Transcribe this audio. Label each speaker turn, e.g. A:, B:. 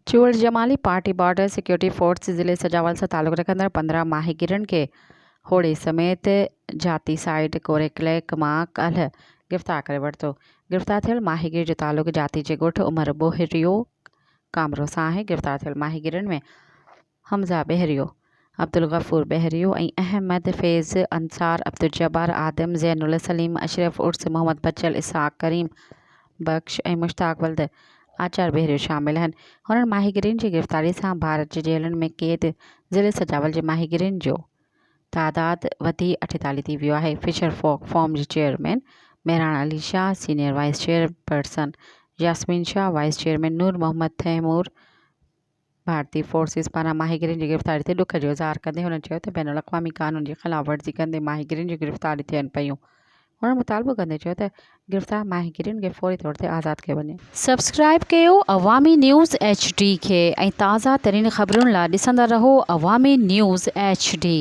A: चूड़ Jamali party border security force ज़िले सजावल से ताल्लुक़ रखंदड़ 15 माहिगिरन के होड़ी समेत जाती साइड कोरेक्लेक मां कल गिरफ़्तार करे वरितो। गिरफ़्तार थियल माहिगिर जो ताल्लुक़ जाती जे ॻोठ उमर बोहरियो कामरो सां आहे। गिरफ़्तार थियल माहिगिरन में हमज़ा बहरियो, अब्दुल गफ़ूर बहरियो ऐं अहमद फैज़, अंसार, अब्दुल जब्बार, आदम, ज़ैनुल सलीम, अशरफ उर्स, मोहम्मद बचल, इसहाक, करीम बख्श ऐं मुश्ताक वल्द आचार बहरियो शामिल आहिनि। हुननि माहिगिरिन जी गिरफ़्तारी सां भारत जे जेलनि में क़ैद ज़िले सजावल जे माहिगिरिन जो तादाद वधी 48 थी वियो आहे। फिशर फॉक फॉर्म जे chairman Mehran Ali Shah, senior vice chairperson Yasmeen Shah, vice chairman Noor Mohammad Taimur भारतीय फोर्सिस पारां माहिगिरिन जी गिरफ़्तारी ते ॾुख जो इज़हार कंदे हुननि चयो त बैनुल अक़वामी क़ानून जी ख़िलाफ़ वर्ज़ी कंदे माहिगिरिन जी गिरफ़्तारी थियनि पियूं। हुननि मुतालबो कंदे चयो त गिरफ़्तार माहिगिरिन खे फ़ौरी तौर ते आज़ादु कयो वञे। सब्सक्राइब कयो अवामी न्यूज़ HD खे ऐं ताज़ा तरीन ख़बरुनि लाइ ॾिसंदा रहो अवामी न्यूज़ HD।